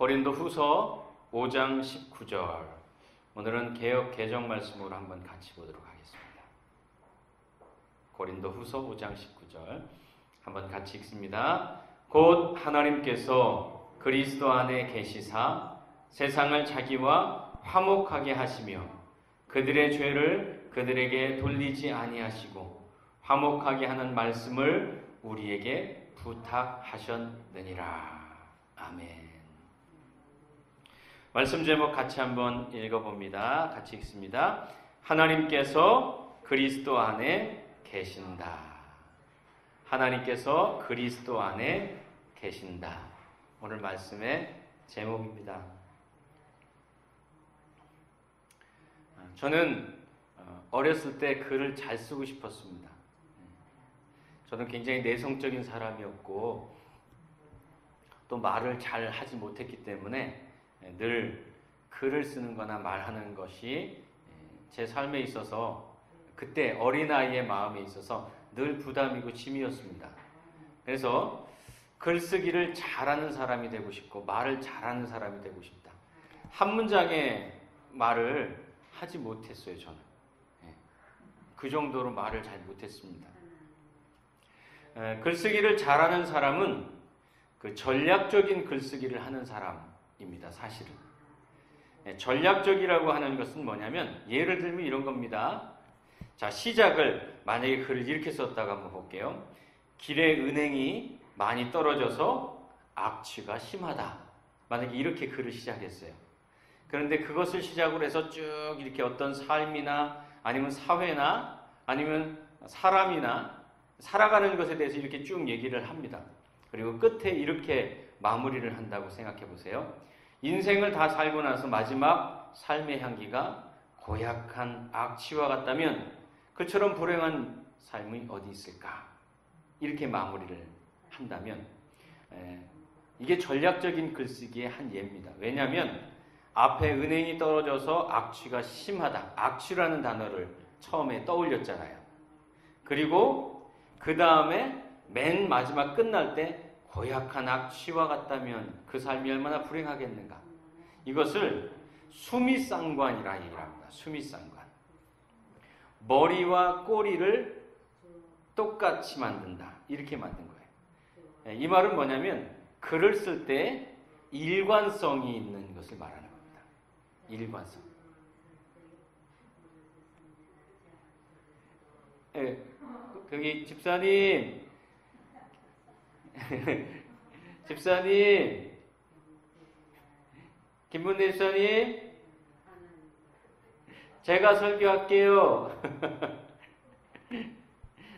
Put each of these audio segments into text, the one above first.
고린도후서 5장 19절. 오늘은 개역 개정 말씀으로 한번 같이 보도록 하겠습니다. 고린도후서 5장 19절 한번 같이 읽습니다. 곧 하나님께서 그리스도 안에 계시사 세상을 자기와 화목하게 하시며 그들의 죄를 그들에게 돌리지 아니하시고 화목하게 하는 말씀을 우리에게 부탁하셨느니라. 아멘. 말씀 제목 같이 한번 읽어봅니다. 같이 읽습니다. 하나님께서 그리스도 안에 계신다. 하나님께서 그리스도 안에 계신다. 오늘 말씀의 제목입니다. 저는 어렸을 때 글을 잘 쓰고 싶었습니다. 저는 굉장히 내성적인 사람이었고 또 말을 잘 하지 못했기 때문에 늘 글을 쓰는 거나 말하는 것이 제 삶에 있어서 그때 어린아이의 마음에 있어서 늘 부담이고 짐이었습니다. 그래서 글쓰기를 잘하는 사람이 되고 싶고 말을 잘하는 사람이 되고 싶다. 한 문장의 말을 하지 못했어요. 저는 그 정도로 말을 잘 못했습니다. 글쓰기를 잘하는 사람은 그 전략적인 글쓰기를 하는 사람입니다. 사실은 전략적이라고 하는 것은 뭐냐면 예를 들면 이런 겁니다. 자, 시작을 만약에 글을 이렇게 썼다고 한번 볼게요. 길에 은행이 많이 떨어져서 악취가 심하다. 만약에 이렇게 글을 시작했어요. 그런데 그것을 시작으로 해서 쭉 이렇게 어떤 삶이나 아니면 사회나 아니면 사람이나 살아가는 것에 대해서 이렇게 쭉 얘기를 합니다. 그리고 끝에 이렇게 마무리를 한다고 생각해 보세요. 인생을 다 살고 나서 마지막 삶의 향기가 고약한 악취와 같다면 그처럼 불행한 삶이 어디 있을까? 이렇게 마무리를 한다면 이게 전략적인 글쓰기의 한 예입니다. 왜냐하면 앞에 은행이 떨어져서 악취가 심하다. 악취라는 단어를 처음에 떠올렸잖아요. 그리고 그 다음에 맨 마지막 끝날 때 고약한 악취와 같다면 그 삶이 얼마나 불행하겠는가. 이것을 수미상관이라 얘기를 합니다. 수미상관. 머리와 꼬리를 똑같이 만든다. 이렇게 만든 거예요. 이 말은 뭐냐면 글을 쓸 때 일관성이 있는 것을 말하는 겁니다. 일관성. 거기 집사님 집사님 김문대 집사님 제가 설교할게요.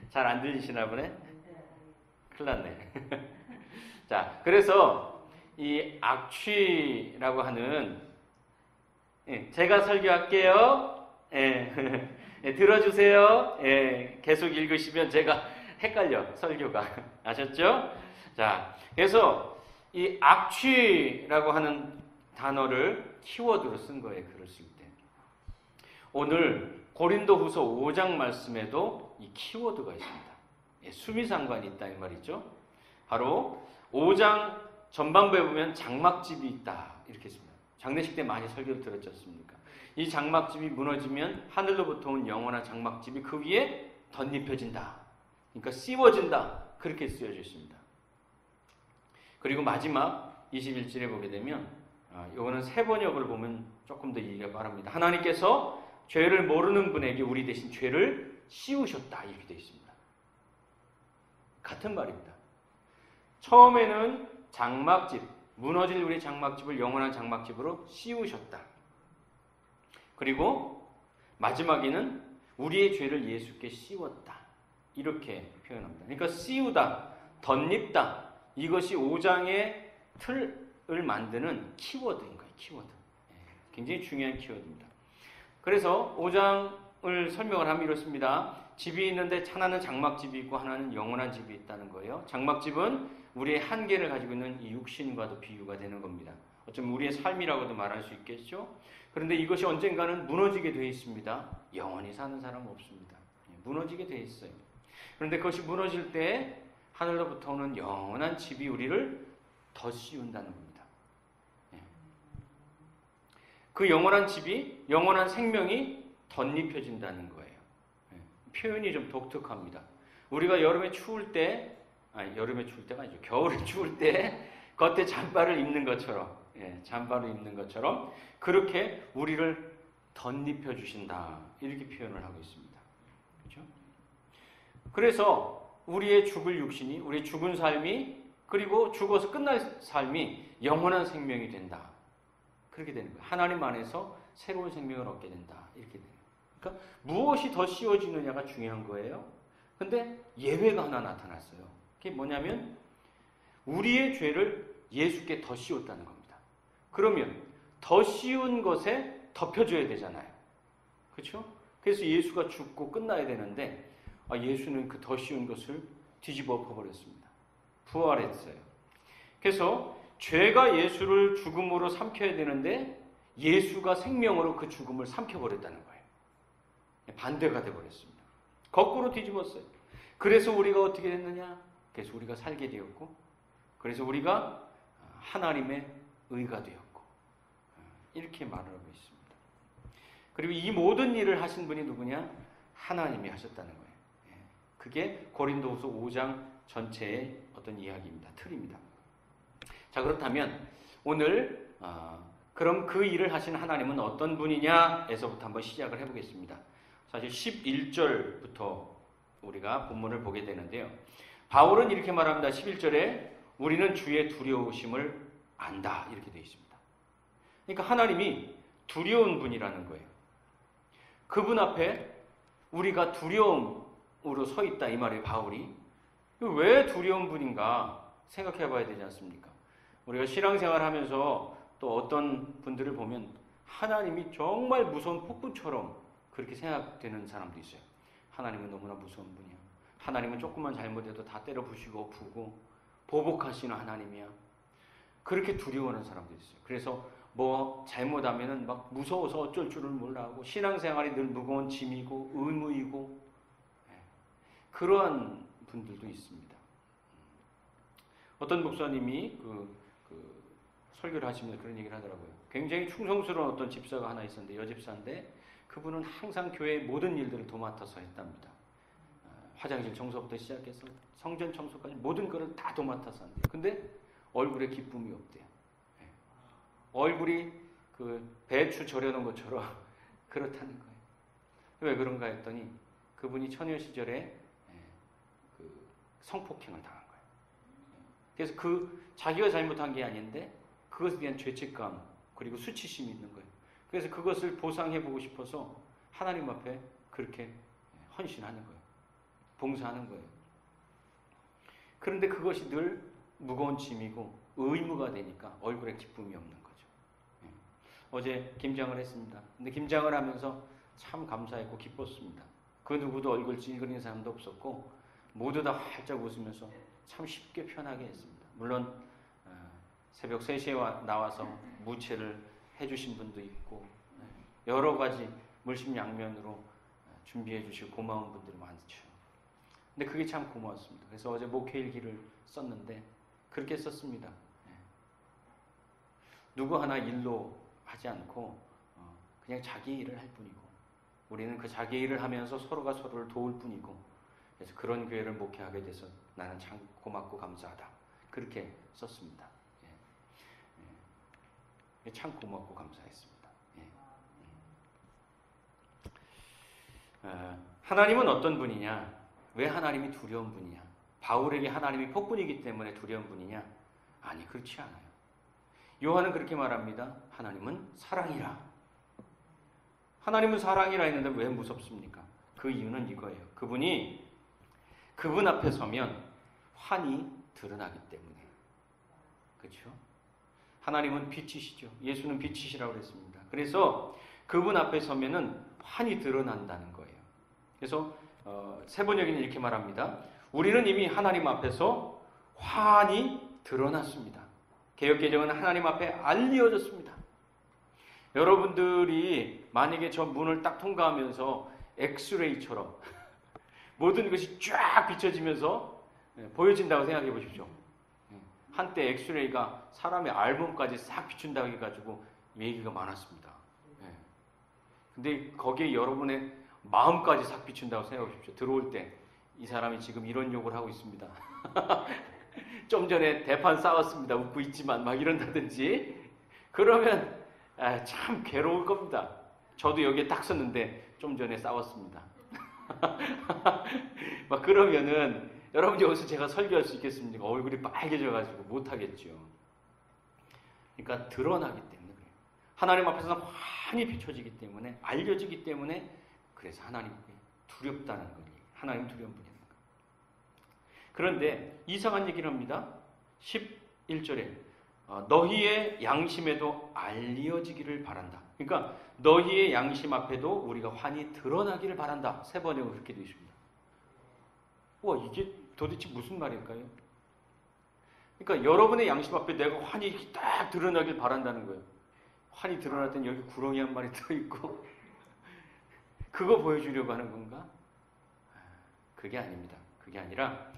잘 안 들리시나 보네. 큰일 났네. 자, 그래서 이 악취라고 하는 제가 설교할게요. 들어주세요. 계속 읽으시면 제가 헷갈려, 설교가. 아셨죠? 자, 그래서 이 악취라고 하는 단어를 키워드로 쓴 거예요, 글을 쓸 때. 오늘 고린도후서 5장 말씀에도 이 키워드가 있습니다. 수미상관이 있다, 이 말이죠. 바로 5장 전반부에 보면 장막집이 있다, 이렇게 있습니다. 장례식 때 많이 설교를 들었지 않습니까? 이 장막집이 무너지면 하늘로부터 온 영원한 장막집이 그 위에 덧입혀진다. 그러니까 씌워진다. 그렇게 쓰여져 있습니다. 그리고 마지막 21절에 보게 되면 이거는 새 번역을 보면 조금 더 이해가 빠릅니다. 하나님께서 죄를 모르는 분에게 우리 대신 죄를 씌우셨다. 이렇게 되어 있습니다. 같은 말입니다. 처음에는 장막집, 무너질 우리 장막집을 영원한 장막집으로 씌우셨다. 그리고 마지막에는 우리의 죄를 예수께 씌웠다. 이렇게 표현합니다. 그러니까 씌우다, 덧입다. 이것이 5장의 틀을 만드는 키워드인 거예요. 키워드. 굉장히 중요한 키워드입니다. 그래서 5장을 설명을 하면 이렇습니다. 집이 있는데 하나는 장막집이 있고 하나는 영원한 집이 있다는 거예요. 장막집은 우리의 한계를 가지고 있는 이 육신과도 비유가 되는 겁니다. 어쩌면 우리의 삶이라고도 말할 수 있겠죠. 그런데 이것이 언젠가는 무너지게 되어 있습니다. 영원히 사는 사람은 없습니다. 무너지게 되어 있어요. 그런데 그것이 무너질 때 하늘로부터 오는 영원한 집이 우리를 덧씌운다는 겁니다. 그 영원한 집이, 영원한 생명이 덧입혀진다는 거예요. 표현이 좀 독특합니다. 우리가 여름에 추울 때, 여름에 추울 때가 아니죠. 겨울에 추울 때 겉에 잠바를 입는 것처럼, 잠바를 입는 것처럼 그렇게 우리를 덧입혀 주신다. 이렇게 표현을 하고 있습니다. 그렇죠? 그래서 우리의 죽을 육신이, 우리의 죽은 삶이, 그리고 죽어서 끝날 삶이 영원한 생명이 된다. 그렇게 되는 거예요. 하나님 안에서 새로운 생명을 얻게 된다. 이렇게 돼요. 그러니까 무엇이 더 씌워지느냐가 중요한 거예요. 근데 예외가 하나 나타났어요. 그게 뭐냐면 우리의 죄를 예수께 더 씌웠다는 겁니다. 그러면 더 씌운 것에 덮여줘야 되잖아요. 그렇죠? 그래서 예수가 죽고 끝나야 되는데 예수는 그 더 씌운 것을 뒤집어 엎어버렸습니다. 부활했어요. 그래서 죄가 예수를 죽음으로 삼켜야 되는데 예수가 생명으로 그 죽음을 삼켜버렸다는 거예요. 반대가 되어버렸습니다. 거꾸로 뒤집었어요. 그래서 우리가 어떻게 됐느냐? 그래서 우리가 살게 되었고, 그래서 우리가 하나님의 의가 되었고, 이렇게 말을 하고 있습니다. 그리고 이 모든 일을 하신 분이 누구냐? 하나님이 하셨다는 거예요. 그게 고린도후서 5장 전체의 어떤 이야기입니다. 틀입니다. 자, 그렇다면 오늘 그럼 그 일을 하신 하나님은 어떤 분이냐에서부터 한번 시작을 해보겠습니다. 사실 11절부터 우리가 본문을 보게 되는데요. 바울은 이렇게 말합니다. 11절에 우리는 주의 두려우심을 안다. 이렇게 되어 있습니다. 그러니까 하나님이 두려운 분이라는 거예요. 그분 앞에 우리가 두려움으로 서 있다. 이 말이에요. 바울이. 왜 두려운 분인가 생각해 봐야 되지 않습니까? 우리가 신앙생활 하면서 또 어떤 분들을 보면 하나님이 정말 무서운 폭군처럼 그렇게 생각되는 사람도 있어요. 하나님은 너무나 무서운 분이야. 하나님은 조금만 잘못해도 다 때려 부시고 부고 보복하시는 하나님이야. 그렇게 두려워하는 사람도 있어요. 그래서 뭐 잘못하면은 막 무서워서 어쩔 줄을 몰라 하고 신앙생활이 늘 무거운 짐이고 의무이고 그러한 분들도 있습니다. 어떤 목사님이 설교를 하시면서 그런 얘기를 하더라고요. 굉장히 충성스러운 어떤 집사가 하나 있었는데 여집사인데 그분은 항상 교회의 모든 일들을 도맡아서 했답니다. 화장실 청소부터 시작해서 성전 청소까지 모든 것을 다 도맡아서 한대요. 근데 얼굴에 기쁨이 없대요. 얼굴이 그 배추 절여놓은 것처럼 그렇다는 거예요. 왜 그런가 했더니 그분이 처녀 시절에 그 성폭행을 당한 거예요. 그래서 자기가 잘못한 게 아닌데 그것에 대한 죄책감 그리고 수치심이 있는 거예요. 그래서 그것을 보상해보고 싶어서 하나님 앞에 그렇게 헌신하는 거예요. 봉사하는 거예요. 그런데 그것이 늘 무거운 짐이고 의무가 되니까 얼굴에 기쁨이 없는 거죠. 어제 김장을 했습니다. 근데 김장을 하면서 참 감사했고 기뻤습니다. 그 누구도 얼굴 찡그리는 사람도 없었고 모두 다 활짝 웃으면서 참 쉽게 편하게 했습니다. 물론 새벽 3시에 나와서 무채를 해주신 분도 있고 여러 가지 물심양면으로 준비해 주시고 고마운 분들이 많죠. 근데 그게 참 고마웠습니다. 그래서 어제 목회일기를 썼는데 그렇게 썼습니다. 누구 하나 일로 하지 않고 그냥 자기 일을 할 뿐이고 우리는 그 자기 일을 하면서 서로가 서로를 도울 뿐이고 그래서 그런 교회를 목회하게 돼서 나는 참 고맙고 감사하다. 그렇게 썼습니다. 참 고맙고 감사했습니다. 하나님은 어떤 분이냐? 왜 하나님이 두려운 분이냐? 바울에게 하나님이 폭군이기 때문에 두려운 분이냐? 아니, 그렇지 않아요. 요한은 그렇게 말합니다. 하나님은 사랑이라. 하나님은 사랑이라 했는데 왜 무섭습니까? 그 이유는 이거예요. 그분 앞에 서면 환히 드러나기 때문에. 그렇죠? 하나님은 빛이시죠. 예수는 빛이시라고 그랬습니다. 그래서 그분 앞에 서면은 환히 드러난다는 거예요. 그래서 세번역에는 이렇게 말합니다. 우리는 이미 하나님 앞에서 환히 드러났습니다. 개역개정은 하나님 앞에 알려졌습니다. 여러분들이 만약에 저 문을 딱 통과하면서 엑스레이처럼 모든 것이 쫙 비춰지면서 보여진다고 생각해 보십시오. 한때 엑스레이가 사람의 알몸까지 싹 비춘다고 해가지고 얘기가 많았습니다. 근데 거기에 여러분의 마음까지 싹 비춘다고 생각해 보십시오. 들어올 때 이 사람이 지금 이런 욕을 하고 있습니다. 좀 전에 대판 싸웠습니다. 웃고 있지만 막 이런다든지 그러면 참 괴로울 겁니다. 저도 여기에 딱 섰는데 좀 전에 싸웠습니다. 막 그러면은 여러분 여기서 제가 설교할 수 있겠습니까? 얼굴이 빨개져가지고 못하겠죠. 그러니까 드러나기 때문에 그래요. 하나님 앞에서는 환히 비춰지기 때문에 알려지기 때문에 그래서 하나님께 두렵다는 거예요. 하나님 두려움 부리는 거. 그런데 이상한 얘기를 합니다. 11절에 너희의 양심에도 알려지기를 바란다. 그러니까 너희의 양심 앞에도 우리가 환히 드러나기를 바란다. 3번에 그렇게 되어 있습니다. 와, 이게 도대체 무슨 말일까요? 그러니까 여러분의 양심 앞에 내가 환히 이렇게 딱 드러나길 바란다는 거예요. 환히 드러날 땐 여기 구렁이 한 마리 들어있고 그거 보여주려고 하는 건가? 그게 아닙니다. 그게 아니라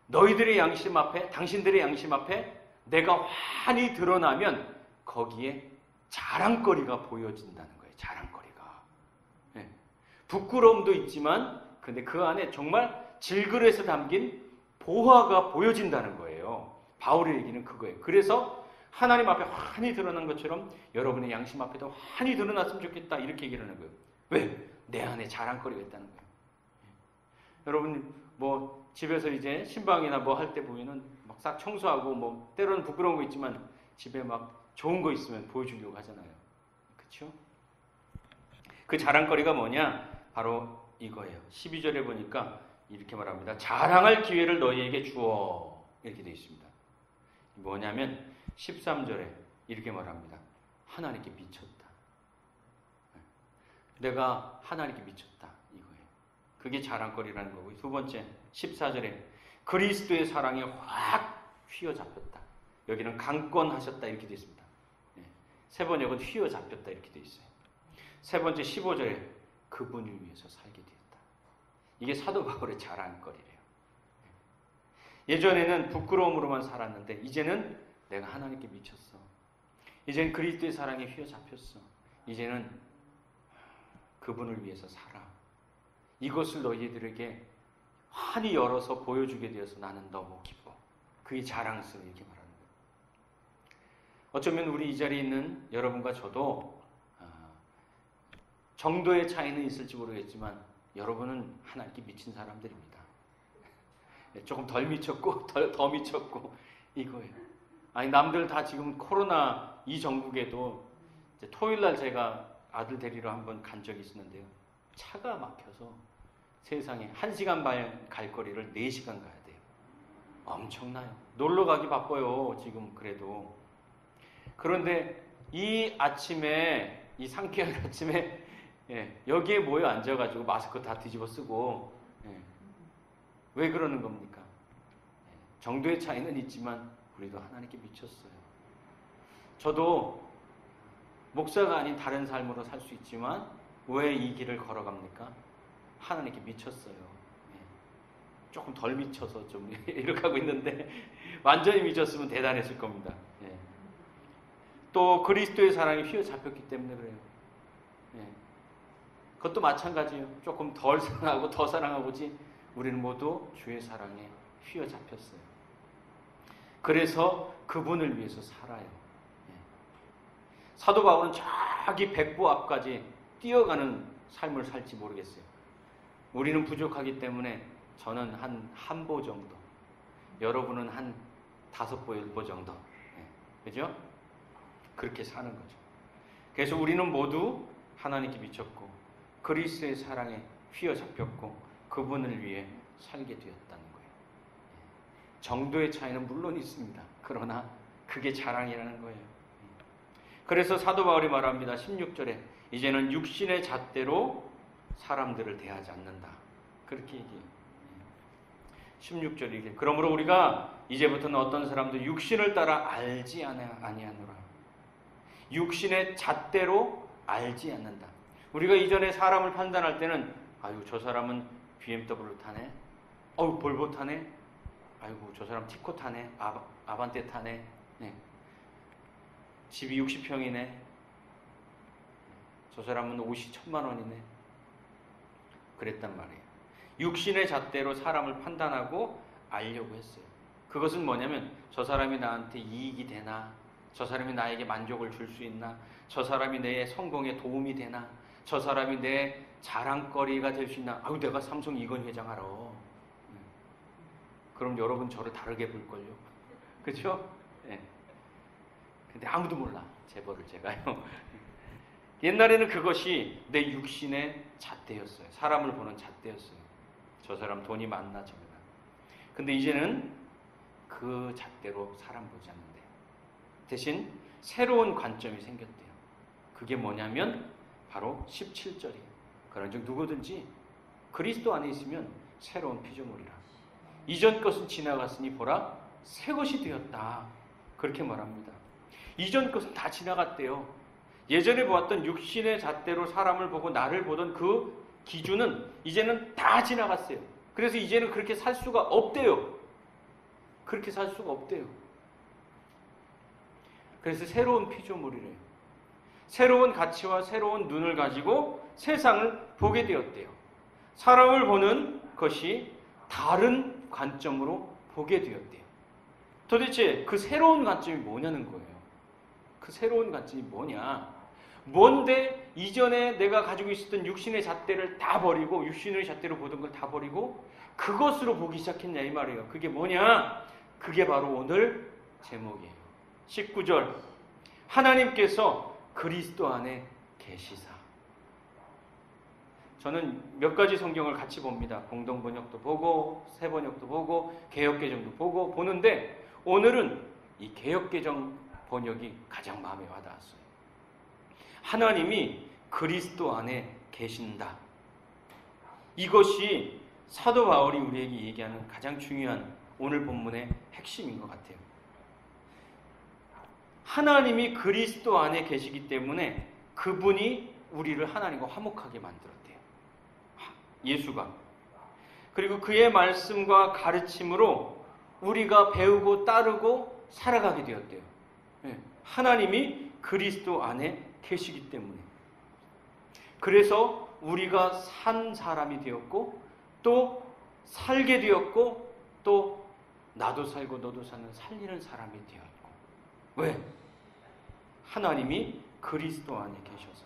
너희들의 양심 앞에, 당신들의 양심 앞에 내가 환히 드러나면 거기에 자랑거리가 보여진다는 거예요. 자랑거리가. 네. 부끄러움도 있지만 근데 그 안에 정말 질그릇에 담긴 보화가 보여진다는 거예요. 바울의 얘기는 그거예요. 그래서 하나님 앞에 환히 드러난 것처럼 여러분의 양심 앞에도 환히 드러났으면 좋겠다 이렇게 얘기를 하는 거예요. 왜? 내 안에 자랑거리가 있다는 거예요. 여러분 뭐 집에서 이제 신방이나 뭐 할 때 보면은 막 싹 청소하고 뭐 때로는 부끄러운 거 있지만 집에 막 좋은 거 있으면 보여주려고 하잖아요. 그렇죠? 그 자랑거리가 뭐냐? 바로 이거예요. 12절에 보니까 이렇게 말합니다. 자랑할 기회를 너희에게 주어 이렇게 되어 있습니다. 뭐냐면 13절에 이렇게 말합니다. 하나님께 미쳤다. 내가 하나님께 미쳤다. 이거예요. 그게 자랑거리라는 거고요. 두 번째 14절에 그리스도의 사랑에 확 휘어잡혔다. 여기는 강권하셨다 이렇게 되어 있습니다. 세 번역은 휘어잡혔다 이렇게 되어 있어요. 세 번째 15절에 그분을 위해서 살게 되었다. 이게 사도 바울의 자랑거리래요. 예전에는 부끄러움으로만 살았는데 이제는 내가 하나님께 미쳤어. 이제는 그리스도의 사랑에 휘어잡혔어. 이제는 그분을 위해서 살아. 이것을 너희들에게 환히 열어서 보여주게 되어서 나는 너무 기뻐. 그게 자랑스러워 이렇게 말하는 거예요. 어쩌면 우리 이 자리에 있는 여러분과 저도 정도의 차이는 있을지 모르겠지만 여러분은 하나님께 미친 사람들입니다. 조금 덜 미쳤고 더 미쳤고 이거예요. 아니 남들 다 지금 코로나 이 전국에도 이제 토요일날 제가 아들 데리러 한번 간 적이 있었는데요. 차가 막혀서 세상에 1시간 반 갈 거리를 4시간 가야 돼요. 엄청나요. 놀러 가기 바빠요. 지금 그래도. 그런데 이 아침에 이 상쾌한 아침에 여기에 모여 앉아가지고 마스크 다 뒤집어 쓰고 왜 그러는 겁니까? 정도의 차이는 있지만 우리도 하나님께 미쳤어요. 저도 목사가 아닌 다른 삶으로 살 수 있지만 왜 이 길을 걸어갑니까? 하나님께 미쳤어요. 조금 덜 미쳐서 좀 이렇게 하고 있는데 완전히 미쳤으면 대단했을 겁니다. 또 그리스도의 사랑이 휘어잡혔기 때문에 그래요. 그것도 마찬가지예요. 조금 덜 사랑하고 더 사랑하고지 우리는 모두 주의 사랑에 휘어잡혔어요. 그래서 그분을 위해서 살아요. 사도 바울은 자기 백부 앞까지 뛰어가는 삶을 살지 모르겠어요. 우리는 부족하기 때문에 저는 한 보 정도, 여러분은 한 5보, 10보 정도. 그죠? 그렇게 사는 거죠. 그래서 우리는 모두 하나님께 미쳤고 그리스도의 사랑에 휘어잡혔고 그분을 위해 살게 되었다는 거예요. 정도의 차이는 물론 있습니다. 그러나 그게 자랑이라는 거예요. 그래서 사도 바울이 말합니다. 16절에 이제는 육신의 잣대로 사람들을 대하지 않는다. 그렇게 얘기해요. 16절에 그러므로 우리가 이제부터는 어떤 사람도 육신을 따라 알지 아니하노라. 육신의 잣대로 알지 않는다. 우리가 이전에 사람을 판단할 때는 아유 저 사람은 BMW 타네. 어우 볼보 타네. 아이고 저 사람 티코 타네. 아반떼 타네. 집이 60평이네. 저 사람은 옷이 10,000,000원이네. 그랬단 말이에요. 육신의 잣대로 사람을 판단하고 알려고 했어요. 그것은 뭐냐면 저 사람이 나한테 이익이 되나? 저 사람이 나에게 만족을 줄 수 있나? 저 사람이 내 성공에 도움이 되나? 저 사람이 내 자랑거리가 될 수 있나? 아유, 내가 삼성 이건희 회장 알아. 그럼 여러분 저를 다르게 볼걸요. 그죠? 네. 근데 아무도 몰라. 재벌을 제가요. 옛날에는 그것이 내 육신의 잣대였어요. 사람을 보는 잣대였어요. 저 사람 돈이 많나 적나. 근데 이제는 그 잣대로 사람 보지 않는데 대신 새로운 관점이 생겼대요. 그게 뭐냐면 바로 17절이에요. 그런즉 누구든지 그리스도 안에 있으면 새로운 피조물이라. 이전 것은 지나갔으니 보라 새 것이 되었다. 그렇게 말합니다. 이전 것은 다 지나갔대요. 예전에 보았던 육신의 잣대로 사람을 보고 나를 보던 그 기준은 이제는 다 지나갔어요. 그래서 이제는 그렇게 살 수가 없대요. 그렇게 살 수가 없대요. 그래서 새로운 피조물이래요. 새로운 가치와 새로운 눈을 가지고 세상을 보게 되었대요. 사람을 보는 것이 다른 관점으로 보게 되었대요. 도대체 그 새로운 관점이 뭐냐는 거예요. 그 새로운 관점이 뭐냐? 뭔데 이전에 내가 가지고 있었던 육신의 잣대를 다 버리고 육신의 잣대로 보던 걸 다 버리고 그것으로 보기 시작했냐 이 말이에요. 그게 뭐냐? 그게 바로 오늘 제목이에요. 19절 하나님께서 그리스도 안에 계시사. 저는 몇 가지 성경을 같이 봅니다. 공동번역도 보고 새번역도 보고 개역개정도 보는데 오늘은 이 개역개정 번역이 가장 마음에 와닿았어요. 하나님이 그리스도 안에 계신다. 이것이 사도 바울이 우리에게 얘기하는 가장 중요한 오늘 본문의 핵심인 것 같아요. 하나님이 그리스도 안에 계시기 때문에 그분이 우리를 하나님과 화목하게 만들었대요. 예수가. 그리고 그의 말씀과 가르침으로 우리가 배우고 따르고 살아가게 되었대요. 하나님이 그리스도 안에 계시기 때문에. 그래서 우리가 산 사람이 되었고 또 살게 되었고 또 나도 살고 너도 사는 살리는 사람이 되었고. 왜? 하나님이 그리스도 안에 계셔서.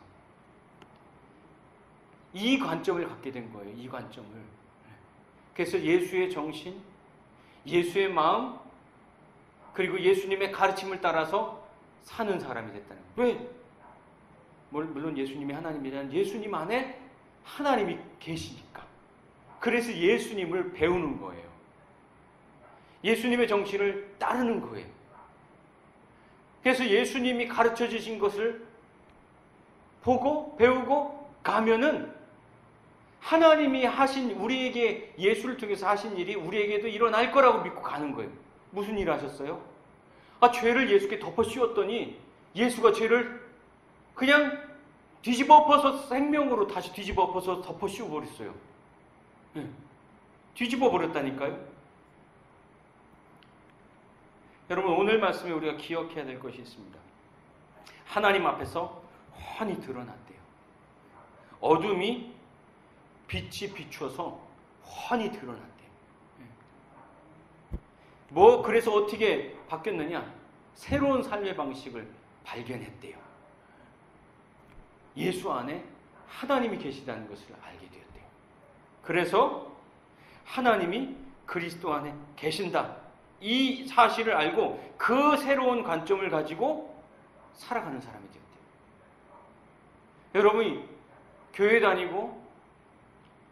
이 관점을 갖게 된 거예요. 이 관점을. 그래서 예수의 정신, 예수의 마음, 그리고 예수님의 가르침을 따라서 사는 사람이 됐다는 거예요. 왜? 물론 예수님이 하나님이라는 예수님 안에 하나님이 계시니까. 그래서 예수님을 배우는 거예요. 예수님의 정신을 따르는 거예요. 그래서 예수님이 가르쳐 주신 것을 보고 배우고 가면은 하나님이 하신 우리에게 예수를 통해서 하신 일이 우리에게도 일어날 거라고 믿고 가는 거예요. 무슨 일 하셨어요? 죄를 예수께 덮어 씌웠더니 예수가 죄를 그냥 뒤집어 엎어서 생명으로 다시 뒤집어 엎어서 덮어 씌워버렸어요. 뒤집어 버렸다니까요. 여러분 오늘 말씀에 우리가 기억해야 될 것이 있습니다. 하나님 앞에서 훤히 드러났대요. 어둠이 빛이 비추어서 훤히 드러났대요. 그래서 어떻게 바뀌었느냐? 새로운 삶의 방식을 발견했대요. 예수 안에 하나님이 계시다는 것을 알게 되었대요. 그래서 하나님이 그리스도 안에 계신다. 이 사실을 알고 그 새로운 관점을 가지고 살아가는 사람이 되었대요. 여러분이 교회 다니고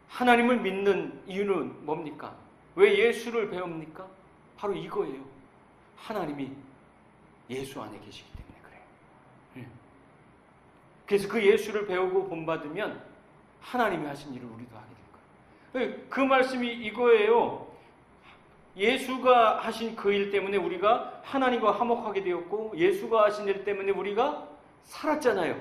하나님을 믿는 이유는 뭡니까? 왜 예수를 배웁니까? 바로 이거예요. 하나님이 예수 안에 계시기 때문에 그래요. 그래서 그 예수를 배우고 본받으면 하나님이 하신 일을 우리도 하게 될 거예요. 그 말씀이 이거예요. 예수가 하신 그 일 때문에 우리가 하나님과 화목하게 되었고 예수가 하신 일 때문에 우리가 살았잖아요.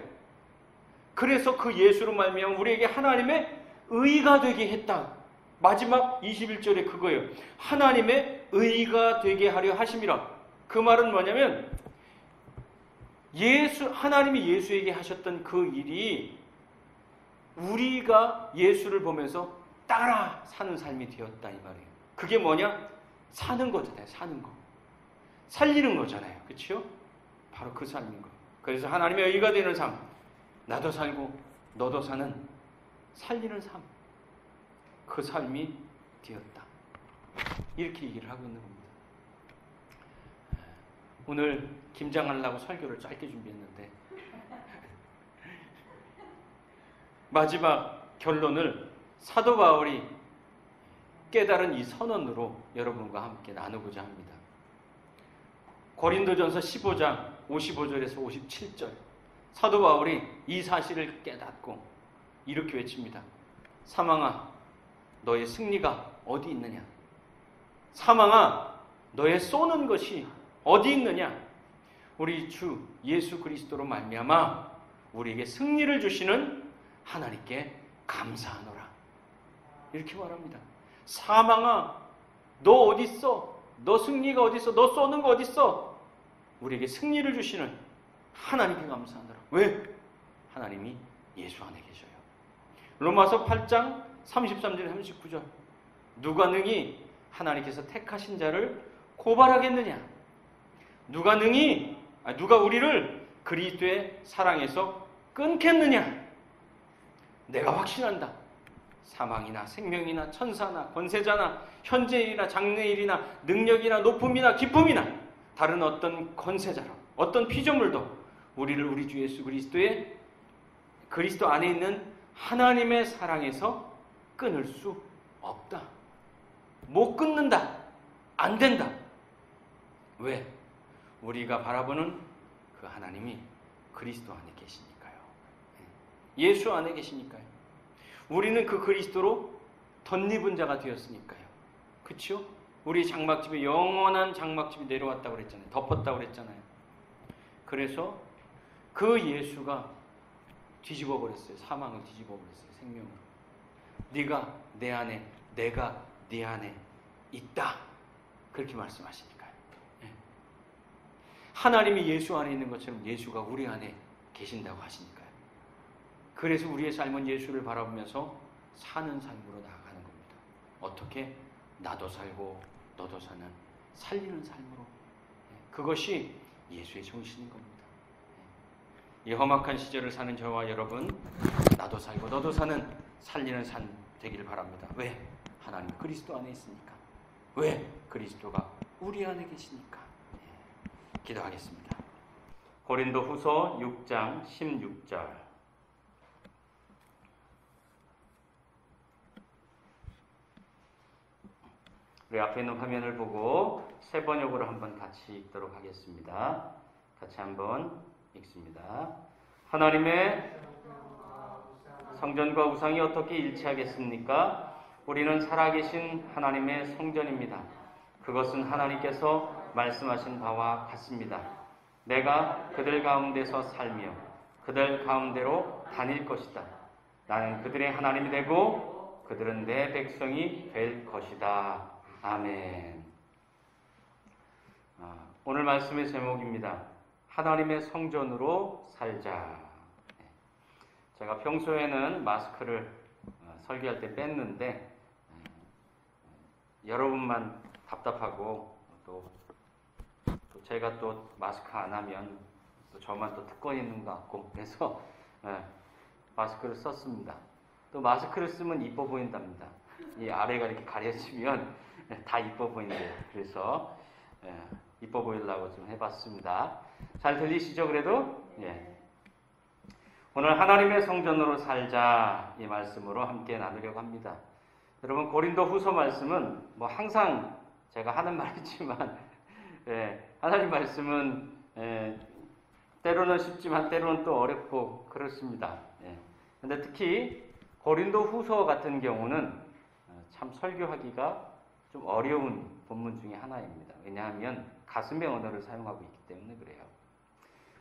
그래서 그 예수로 말미암아 우리에게 하나님의 의가 되게 했다. 마지막 21절에 그거예요. 하나님의 의가 되게 하려 하심이라. 그 말은 뭐냐면 하나님이 예수에게 하셨던 그 일이 우리가 예수를 보면서 따라 사는 삶이 되었다 이 말이에요. 그게 뭐냐? 사는 거잖아요. 사는 거. 살리는 거잖아요. 그렇죠? 바로 그 삶인 거. 그래서 하나님의 의가 되는 삶. 나도 살고 너도 사는 살리는 삶. 그 삶이 되었다. 이렇게 얘기를 하고 있는 겁니다. 오늘 김장하려고 설교를 짧게 준비했는데 마지막 결론을 사도 바울이 깨달은 이 선언으로 여러분과 함께 나누고자 합니다. 고린도전서 15장 55절에서 57절 사도 바울이 이 사실을 깨닫고 이렇게 외칩니다. 사망아 너의 승리가 어디 있느냐? 사망아 너의 쏘는 것이 어디 있느냐? 우리 주 예수 그리스도로 말미암아 우리에게 승리를 주시는 하나님께 감사하노라. 이렇게 말합니다. 사망아 너 어디 있어? 너 승리가 어디 있어? 너 쏘는 거 어디 있어? 우리에게 승리를 주시는 하나님께 감사하노라. 왜? 하나님이 예수 안에 계셔요. 로마서 8장 33절 39절 누가 능히 하나님께서 택하신 자를 고발하겠느냐? 누가 우리를 그리스도의 사랑에서 끊겠느냐? 내가 확신한다. 사망이나 생명이나 천사나 권세자나 현재일이나 장래일이나 능력이나 높음이나 기쁨이나 다른 어떤 권세자로 어떤 피조물도 우리를 우리 주 예수 그리스도 안에 있는 하나님의 사랑에서 끊을 수 없다. 못 끊는다. 안 된다. 왜? 우리가 바라보는 그 하나님이 그리스도 안에 계시니까요. 예수 안에 계시니까요. 우리는 그 그리스도로 덧입은 자가 되었으니까요. 그렇죠? 우리 장막집에 영원한 장막집이 내려왔다고 그랬잖아요. 덮었다고 그랬잖아요. 그래서 그 예수가 뒤집어 버렸어요. 사망을 뒤집어 버렸어요. 생명을. 네가 내 안에, 내가 네 안에 있다. 그렇게 말씀하시니까요. 하나님이 예수 안에 있는 것처럼 예수가 우리 안에 계신다고 하시니까요. 그래서 우리의 삶은 예수를 바라보면서 사는 삶으로 나아가는 겁니다. 어떻게? 나도 살고 너도 사는 살리는 삶으로. 그것이 예수의 정신인 겁니다. 이 험악한 시절을 사는 저와 여러분, 나도 살고 너도 사는 살리는 삶 되기를 바랍니다. 왜? 하나님 그리스도 안에 있으니까. 왜? 그리스도가 우리 안에 계시니까. 기도하겠습니다. 고린도 후서 6장 16절 우리 앞에 있는 화면을 보고 세 번역으로 한번 같이 읽도록 하겠습니다. 같이 한번 읽습니다. 하나님의 성전과 우상이 어떻게 일치하겠습니까? 우리는 살아계신 하나님의 성전입니다. 그것은 하나님께서 말씀하신 바와 같습니다. 내가 그들 가운데서 살며 그들 가운데로 다닐 것이다. 나는 그들의 하나님이 되고 그들은 내 백성이 될 것이다. 아멘. 오늘 말씀의 제목입니다. 하나님의 성전으로 살자. 제가 평소에는 마스크를 설교할 때 뺐는데 여러분만 답답하고 또 제가 또 마스크 안 하면 또 저만 또 특권 있는 것 같고 그래서 마스크를 썼습니다. 또 마스크를 쓰면 이뻐 보인답니다. 이 아래가 이렇게 가려지면 다 이뻐 보인대요. 그래서 이뻐 보이려고 좀 해봤습니다. 잘 들리시죠? 그래도? 오늘 하나님의 성전으로 살자 이 말씀으로 함께 나누려고 합니다. 여러분 고린도 후서 말씀은 뭐 항상 제가 하는 말이지만 하나님 말씀은 때로는 쉽지만 때로는 또 어렵고 그렇습니다. 근데 특히 고린도 후서 같은 경우는 참 설교하기가 좀 어려운 본문 중에 하나입니다. 왜냐하면 가슴의 언어를 사용하고 있기 때문에 그래요.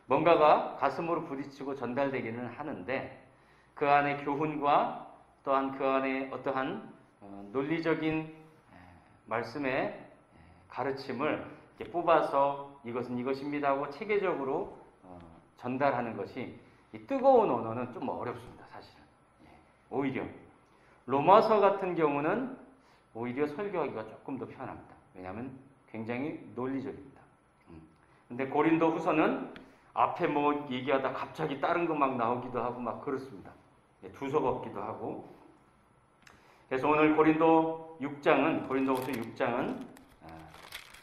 뭔가가 가슴으로 부딪히고 전달되기는 하는데 그 안에 교훈과 또한 그 안에 어떠한 논리적인 말씀의 가르침을 이렇게 뽑아서 이것은 이것입니다 하고 체계적으로 전달하는 것이 이 뜨거운 언어는 좀 어렵습니다. 사실은. 오히려 로마서 같은 경우는 오히려 설교하기가 조금 더 편합니다. 왜냐하면 굉장히 논리적입니다. 근데 고린도 후서는 앞에 뭐 얘기하다 갑자기 다른 거 막 나오기도 하고 막 그렇습니다. 두서가 없기도 하고. 그래서 오늘 고린도후서 6장은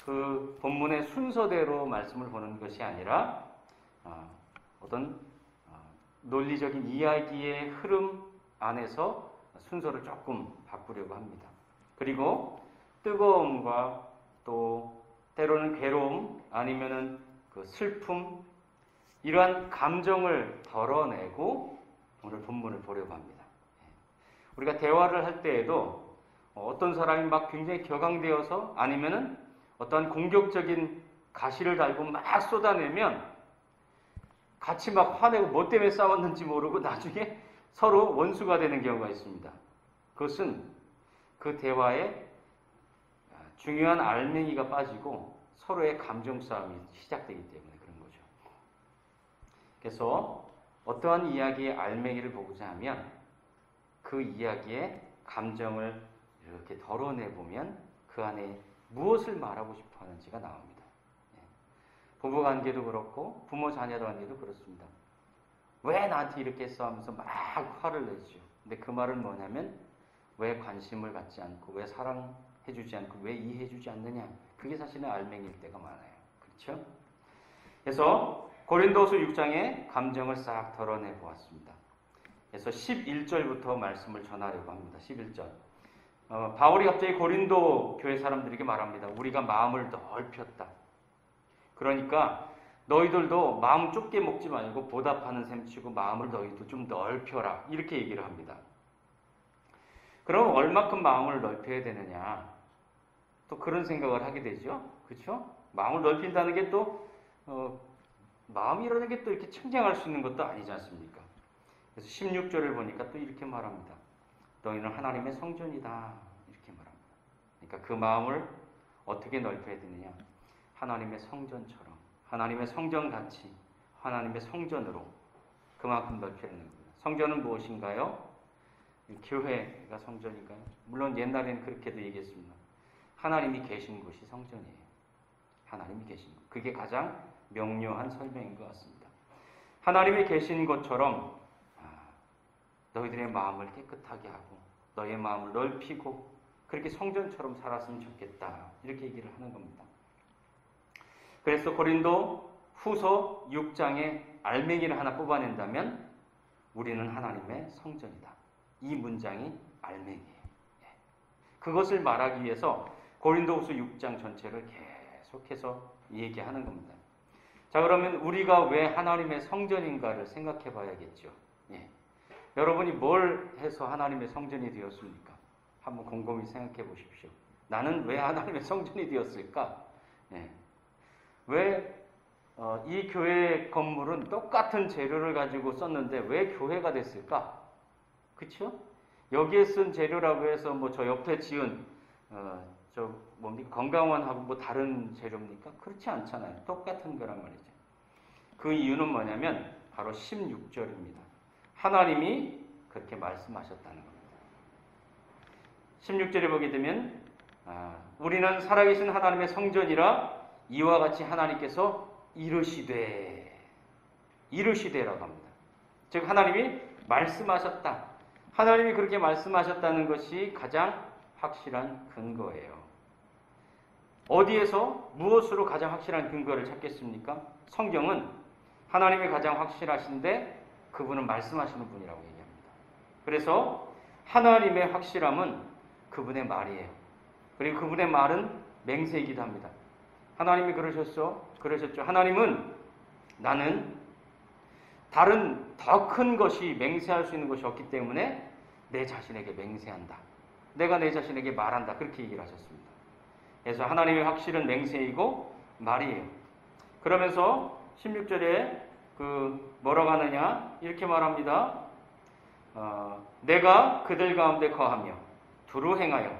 그 본문의 순서대로 말씀을 보는 것이 아니라 어떤 논리적인 이야기의 흐름 안에서 순서를 조금 바꾸려고 합니다. 그리고 뜨거움과 또 때로는 괴로움 아니면은 그 슬픔 이러한 감정을 덜어내고 오늘 본문을 보려고 합니다. 우리가 대화를 할 때에도 어떤 사람이 막 굉장히 격앙되어서 아니면은 어떤 공격적인 가시를 달고 막 쏟아내면 같이 막 화내고 뭐 때문에 싸웠는지 모르고 나중에 서로 원수가 되는 경우가 있습니다. 그것은 그 대화에 중요한 알맹이가 빠지고 서로의 감정 싸움이 시작되기 때문에 그런 거죠. 그래서 어떠한 이야기의 알맹이를 보고자 하면 그 이야기의 감정을 이렇게 덜어내보면 그 안에 무엇을 말하고 싶어 하는지가 나옵니다. 부부관계도 그렇고 부모 자녀 관계도 그렇습니다. 왜 나한테 이렇게 했어 하면서 막 화를 내죠. 근데 그 말은 뭐냐면 왜 관심을 갖지 않고 왜 사랑해주지 않고 왜 이해해주지 않느냐. 그게 사실은 알맹이일 때가 많아요. 그렇죠? 그래서 고린도후서 6장의 감정을 싹 덜어내 보았습니다. 그래서 11절부터 말씀을 전하려고 합니다. 11절. 바울이 갑자기 고린도 교회 사람들에게 말합니다. 우리가 마음을 넓혔다. 그러니까 너희들도 마음 좁게 먹지 말고 보답하는 셈 치고 마음을 너희도 좀 넓혀라. 이렇게 얘기를 합니다. 그럼 얼마큼 마음을 넓혀야 되느냐? 또 그런 생각을 하게 되죠. 그렇죠? 마음을 넓힌다는 게 또 마음이라는 게 또 이렇게 청량할 수 있는 것도 아니지 않습니까? 그래서 16절을 보니까 또 이렇게 말합니다. 너희는 하나님의 성전이다. 이렇게 말합니다. 그러니까 그 마음을 어떻게 넓혀야 되느냐? 하나님의 성전처럼, 하나님의 성전같이, 하나님의 성전으로 그만큼 넓혀야 하는 겁니다. 성전은 무엇인가요? 교회가 성전인가요? 물론 옛날에는 그렇게도 얘기했습니다. 하나님이 계신 곳이 성전이에요. 하나님이 계신 곳. 그게 가장 명료한 설명인 것 같습니다. 하나님이 계신 것처럼 너희들의 마음을 깨끗하게 하고 너희의 마음을 넓히고 그렇게 성전처럼 살았으면 좋겠다. 이렇게 얘기를 하는 겁니다. 그래서 고린도 후서 6장의 알맹이를 하나 뽑아낸다면 우리는 하나님의 성전이다. 이 문장이 알맹이에요. 그것을 말하기 위해서 고린도후서 6장 전체를 계속해서 얘기하는 겁니다. 자, 그러면 우리가 왜 하나님의 성전인가를 생각해 봐야겠죠. 여러분이 뭘 해서 하나님의 성전이 되었습니까? 한번 곰곰이 생각해 보십시오. 나는 왜 하나님의 성전이 되었을까? 왜 이 교회 건물은 똑같은 재료를 가지고 썼는데 왜 교회가 됐을까? 그렇죠? 여기에 쓴 재료라고 해서 뭐 저 옆에 지은 건강원하고 뭐 다른 재료입니까? 그렇지 않잖아요. 똑같은 거란 말이죠. 그 이유는 뭐냐면 바로 16절입니다. 하나님이 그렇게 말씀하셨다는 겁니다. 16절에 보게 되면 우리는 살아계신 하나님의 성전이라 이와 같이 하나님께서 이르시되라고 합니다. 즉 하나님이 말씀하셨다. 하나님이 그렇게 말씀하셨다는 것이 가장 확실한 근거예요. 어디에서 무엇으로 가장 확실한 근거를 찾겠습니까? 성경은 하나님이 가장 확실하신데 그분은 말씀하시는 분이라고 얘기합니다. 그래서 하나님의 확실함은 그분의 말이에요. 그리고 그분의 말은 맹세이기도 합니다. 하나님이 그러셨죠. 하나님은 나는 다른 더 큰 것이 맹세할 수 있는 것이 없기 때문에 내 자신에게 맹세한다. 내가 내 자신에게 말한다. 그렇게 얘기를 하셨습니다. 그래서 하나님의 확실은 맹세이고 말이에요. 그러면서 16절에 뭐라고 하느냐? 이렇게 말합니다. 내가 그들 가운데 거하며 두루 행하여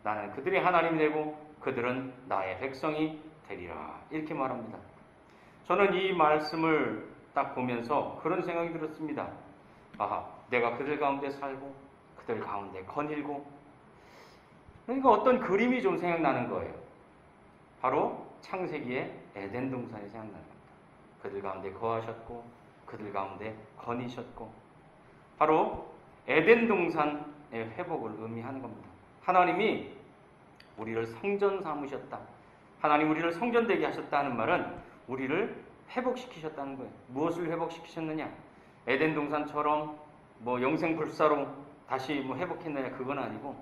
나는 그들이 하나님이 되고 그들은 나의 백성이 되리라. 이렇게 말합니다. 저는 이 말씀을 딱 보면서 그런 생각이 들었습니다. 내가 그들 가운데 살고 그들 가운데 거닐고. 그러니까 어떤 그림이 좀 생각나는 거예요. 바로 창세기의 에덴 동산이 생각나는 겁니다. 그들 가운데 거하셨고 그들 가운데 거니셨고, 바로 에덴 동산의 회복을 의미하는 겁니다. 하나님이 우리를 성전 삼으셨다. 하나님 우리를 성전되게 하셨다는 말은 우리를 회복시키셨다는 거예요. 무엇을 회복시키셨느냐? 에덴 동산처럼 뭐 영생불사로 다시 뭐 회복했느냐? 그건 아니고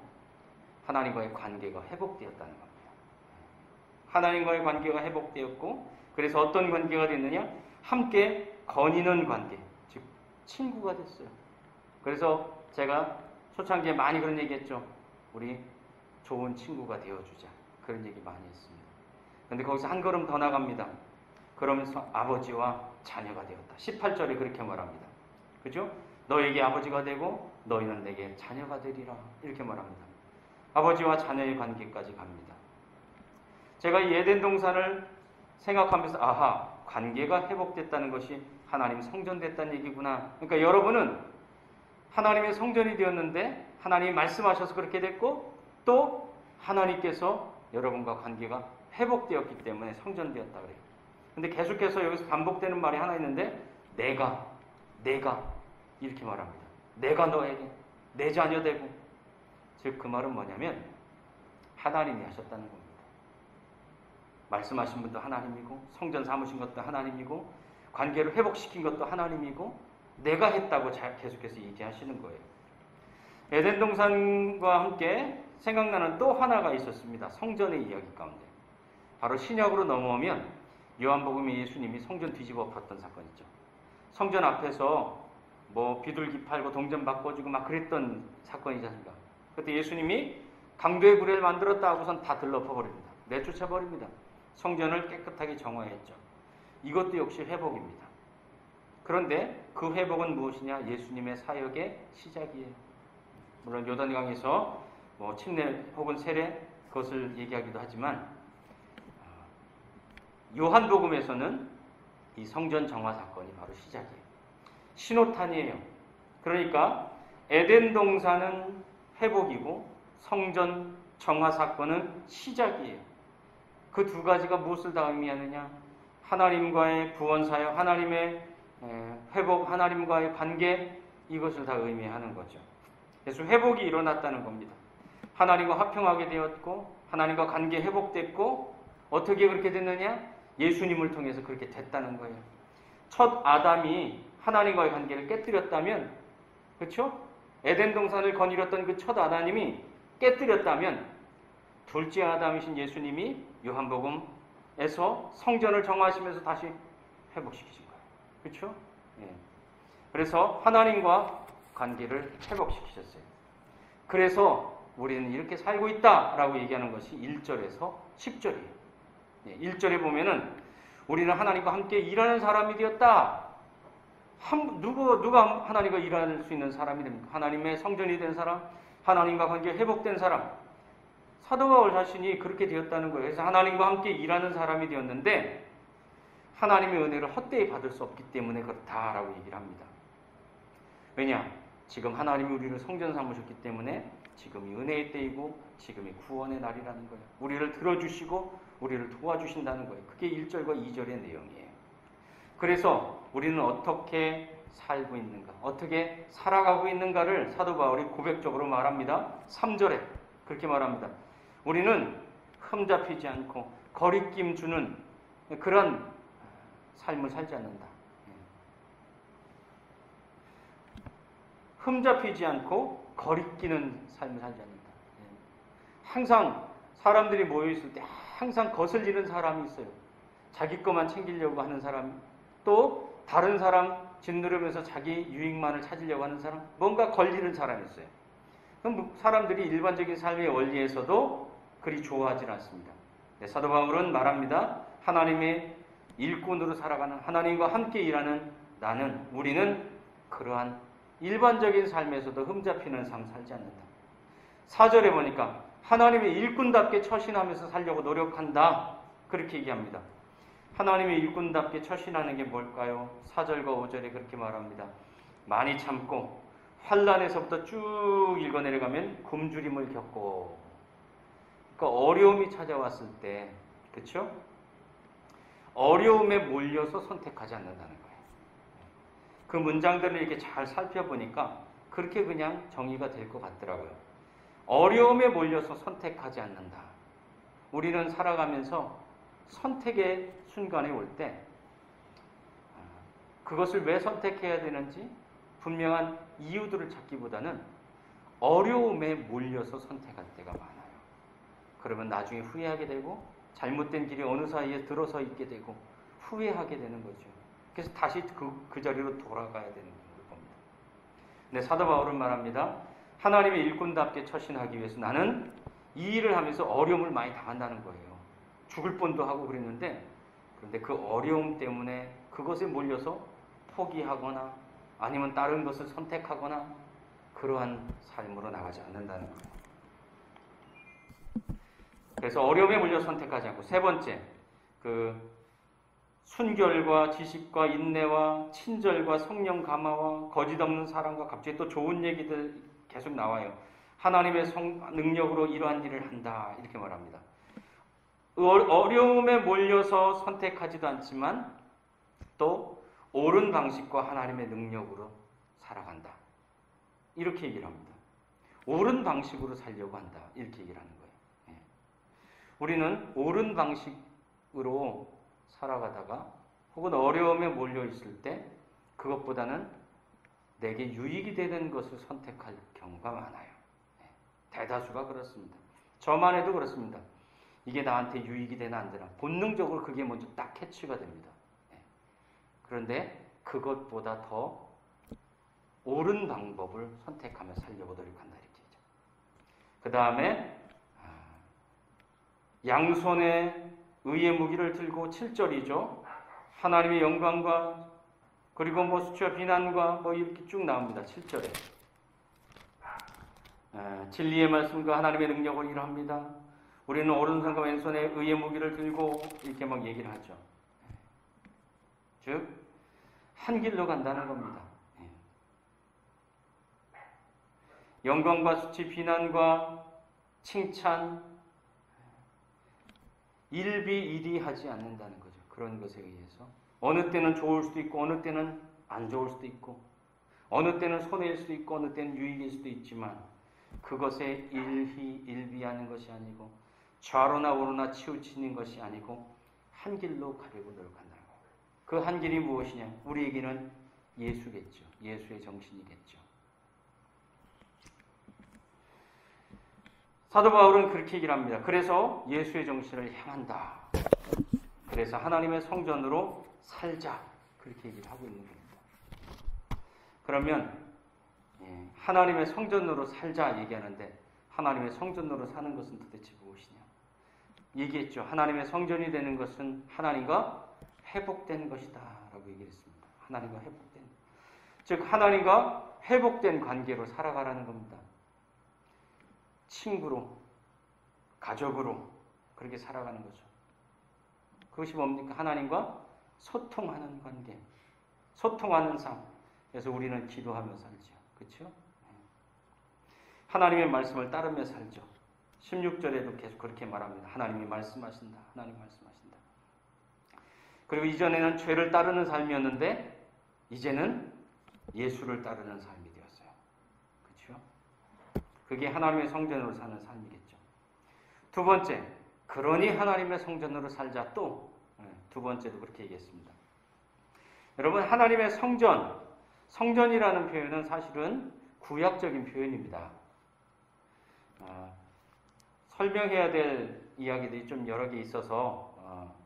하나님과의 관계가 회복되었다는 겁니다. 하나님과의 관계가 회복되었고, 그래서 어떤 관계가 됐느냐? 함께 거니는 관계, 즉 친구가 됐어요. 그래서 제가 초창기에 많이 그런 얘기했죠. 우리 좋은 친구가 되어주자, 그런 얘기 많이 했습니다. 그런데 거기서 한 걸음 더 나갑니다. 그러면서 아버지와 자녀가 되었다. 18절에 그렇게 말합니다. 그죠? 너에게 아버지가 되고 너희는 내게 자녀가 되리라, 이렇게 말합니다. 아버지와 자녀의 관계까지 갑니다. 제가 이 에덴 동산을 생각하면서 아하, 관계가 회복됐다는 것이 하나님 성전됐다는 얘기구나. 그러니까 여러분은 하나님의 성전이 되었는데 하나님이 말씀하셔서 그렇게 됐고, 또 하나님께서 여러분과 관계가 회복되었기 때문에 성전되었다 그래요. 근데 계속해서 여기서 반복되는 말이 하나 있는데, 내가 이렇게 말합니다. 내가 너에게 내 자녀 되고. 즉 그 말은 뭐냐면 하나님이 하셨다는 겁니다. 말씀하신 분도 하나님이고, 성전 삼으신 것도 하나님이고, 관계를 회복시킨 것도 하나님이고, 내가 했다고 계속해서 얘기하시는 거예요. 에덴 동산과 함께 생각나는 또 하나가 있었습니다. 성전의 이야기 가운데. 바로 신약으로 넘어오면 요한복음에 예수님이 성전 뒤집어 엎었던 사건 있죠. 성전 앞에서 뭐 비둘기 팔고 동전 바꿔주고 막 그랬던 사건이지 않습니까? 그때 예수님이 강도의 구례를 만들었다 하고선 다 들러퍼버립니다. 내쫓아버립니다. 성전을 깨끗하게 정화했죠. 이것도 역시 회복입니다. 그런데 그 회복은 무엇이냐? 예수님의 사역의 시작이에요. 물론 요단강에서 뭐 침례 혹은 세례, 그것을 얘기하기도 하지만 요한복음에서는 이 성전 정화 사건이 바로 시작이에요. 신호탄이에요. 그러니까 에덴 동산은 회복이고 성전 정화 사건은 시작이에요. 그 두 가지가 무엇을 다 의미하느냐? 하나님과의 구원사역, 하나님의 회복, 하나님과의 관계, 이것을 다 의미하는 거죠. 그래서 회복이 일어났다는 겁니다. 하나님과 화평하게 되었고, 하나님과 관계 회복됐고, 어떻게 그렇게 됐느냐? 예수님을 통해서 그렇게 됐다는 거예요. 첫 아담이 하나님과의 관계를 깨뜨렸다면, 그렇죠? 에덴 동산을 거닐었던 그 첫 아담이 깨뜨렸다면, 둘째 아담이신 예수님이 요한복음에서 성전을 정화하시면서 다시 회복시키신 거예요. 그렇죠? 예. 그래서 하나님과 관계를 회복시키셨어요. 그래서 우리는 이렇게 살고 있다라고 얘기하는 것이 1절에서 10절이에요. 1절에 보면은 우리는 하나님과 함께 일하는 사람이 되었다. 누가 하나님과 일할 수 있는 사람이 됩니까? 하나님의 성전이 된 사람, 하나님과 관계 회복된 사람. 사도 바울 자신이 그렇게 되었다는 거예요. 그래서 하나님과 함께 일하는 사람이 되었는데 하나님의 은혜를 헛되이 받을 수 없기 때문에 그렇다라고 얘기를 합니다. 왜냐? 지금 하나님이 우리를 성전 삼으셨기 때문에 지금이 은혜의 때이고 지금이 구원의 날이라는 거예요. 우리를 들어주시고 우리를 도와주신다는 거예요. 그게 1절과 2절의 내용이에요. 그래서 우리는 어떻게 살고 있는가, 어떻게 살아가고 있는가를 사도 바울이 고백적으로 말합니다. 3절에 그렇게 말합니다. 우리는 흠잡히지 않고 거리낌 주는 그런 삶을 살지 않는다. 흠잡히지 않고 거리끼는 삶을 살지 않는다. 항상 사람들이 모여있을 때 항상 거슬리는 사람이 있어요. 자기 것만 챙기려고 하는 사람, 또 다른 사람 짓누르면서 자기 유익만을 찾으려고 하는 사람, 뭔가 걸리는 사람이 있어요. 그럼 사람들이 일반적인 삶의 원리에서도 그리 좋아하지 않습니다. 사도 바울은 말합니다. 하나님의 일꾼으로 살아가는, 하나님과 함께 일하는 우리는 그러한 일반적인 삶에서도 흠잡히는 삶 살지 않는다. 4절에 보니까 하나님의 일꾼답게 처신하면서 살려고 노력한다. 그렇게 얘기합니다. 하나님의 일꾼답게 처신하는 게 뭘까요? 4절과 5절에 그렇게 말합니다. 많이 참고 환란에서부터 쭉 읽어 내려가면 굶주림을 겪고, 그러니까 어려움이 찾아왔을 때, 그렇죠? 어려움에 몰려서 선택하지 않는다는 거예요. 그 문장들을 이렇게 잘 살펴보니까 그렇게 그냥 정의가 될 것 같더라고요. 어려움에 몰려서 선택하지 않는다. 우리는 살아가면서 선택의 순간에 올 때 그것을 왜 선택해야 되는지 분명한 이유들을 찾기보다는 어려움에 몰려서 선택할 때가 많아요. 그러면 나중에 후회하게 되고 잘못된 길이 어느 사이에 들어서 있게 되고 후회하게 되는 거죠. 그래서 다시 그 자리로 돌아가야 되는 겁니다. 근데 사도 바울은 말합니다. 하나님의 일꾼답게 처신하기 위해서 나는 이 일을 하면서 어려움을 많이 당한다는 거예요. 죽을 뻔도 하고 그랬는데, 그런데 그 어려움 때문에 그것에 몰려서 포기하거나 아니면 다른 것을 선택하거나 그러한 삶으로 나가지 않는다는 거예요. 그래서 어려움에 몰려 선택하지 않고, 세 번째, 순결과 지식과 인내와 친절과 성령 감화와 거짓 없는 사랑과 갑자기 또 좋은 얘기들 계속 나와요. 하나님의 능력으로 이러한 일을 한다, 이렇게 말합니다. 어려움에 몰려서 선택하지도 않지만 또 옳은 방식과 하나님의 능력으로 살아간다, 이렇게 얘기를 합니다. 옳은 방식으로 살려고 한다, 이렇게 얘기를 하는 거예요. 우리는 옳은 방식으로 살아가다가 혹은 어려움에 몰려 있을 때 그것보다는 내게 유익이 되는 것을 선택할 경우가 많아요. 대다수가 그렇습니다. 저만 해도 그렇습니다. 이게 나한테 유익이 되나 안 되나 본능적으로 그게 먼저 딱 캐치가 됩니다. 그런데 그것보다 더 옳은 방법을 선택하며 살려고 노력한다, 이렇게 얘기죠. 그 다음에 양손에 의의 무기를 들고 7절이죠. 하나님의 영광과 그리고 수치와 비난과 이렇게 쭉 나옵니다. 7절에 진리의 말씀과 하나님의 능력을 일합니다. 우리는 오른손과 왼손에 의의 무기를 들고 이렇게 막 얘기를 하죠. 즉 한 길로 간다는 겁니다. 영광과 수치, 비난과 칭찬, 일비일이하지 않는다는 거죠. 그런 것에 의해서 어느 때는 좋을 수도 있고 어느 때는 안 좋을 수도 있고 어느 때는 손해일 수도 있고 어느 때는 유익일 수도 있지만 그것에 일희일비하는 것이 아니고 좌로나 우로나 치우치는 것이 아니고 한 길로 가려고 노력한다는 거예요. 그 한 길이 무엇이냐? 우리에게는 예수겠죠. 예수의 정신이겠죠. 사도 바울은 그렇게 얘기를 합니다. 그래서 예수의 정신을 향한다. 그래서 하나님의 성전으로 살자. 그렇게 얘기를 하고 있는 겁니다. 그러면 하나님의 성전으로 살자 얘기하는데 하나님의 성전으로 사는 것은 도대체 무엇이냐? 얘기했죠. 하나님의 성전이 되는 것은 하나님과 회복된 것이다 라고 얘기를 했습니다. 하나님과 회복된, 즉 하나님과 회복된 관계로 살아가라는 겁니다. 친구로, 가족으로 그렇게 살아가는 거죠. 그것이 뭡니까? 하나님과 소통하는 관계, 소통하는 삶. 그래서 우리는 기도하며 살죠. 그렇죠? 하나님의 말씀을 따르며 살죠. 16절에도 계속 그렇게 말합니다. 하나님이 말씀하신다. 하나님 말씀하신다. 그리고 이전에는 죄를 따르는 삶이었는데 이제는 예수를 따르는 삶이 되었어요. 그렇죠? 그게 하나님의 성전으로 사는 삶이겠죠. 두 번째, 그러니 하나님의 성전으로 살자. 또 두 번째도 그렇게 얘기했습니다. 여러분, 하나님의 성전이라는 표현은 사실은 구약적인 표현입니다. 설명해야 될 이야기들이 좀 여러 개 있어서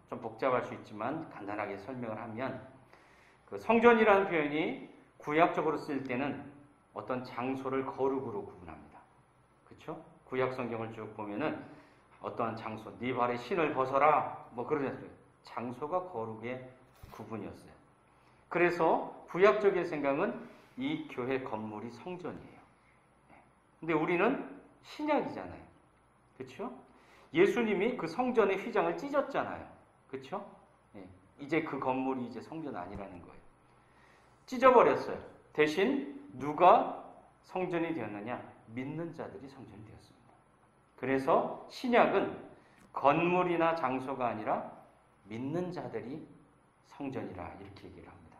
좀 복잡할 수 있지만 간단하게 설명을 하면 그 성전이라는 표현이 구약적으로 쓸 때는 어떤 장소를 거룩으로 구분합니다. 그렇죠? 구약 성경을 쭉 보면은 어떠한 장소, 네 발에 신을 벗어라 그러잖아요. 장소가 거룩의 구분이었어요. 그래서 구약적인 생각은 이 교회 건물이 성전이에요. 근데 우리는 신약이잖아요. 그렇죠? 예수님이 그 성전의 휘장을 찢었잖아요. 그렇죠? 이제 그 건물이 이제 성전 아니라는 거예요. 찢어버렸어요. 대신 누가 성전이 되었느냐? 믿는 자들이 성전이 되었습니다. 그래서 신약은 건물이나 장소가 아니라 믿는 자들이 성전이라 이렇게 얘기를 합니다.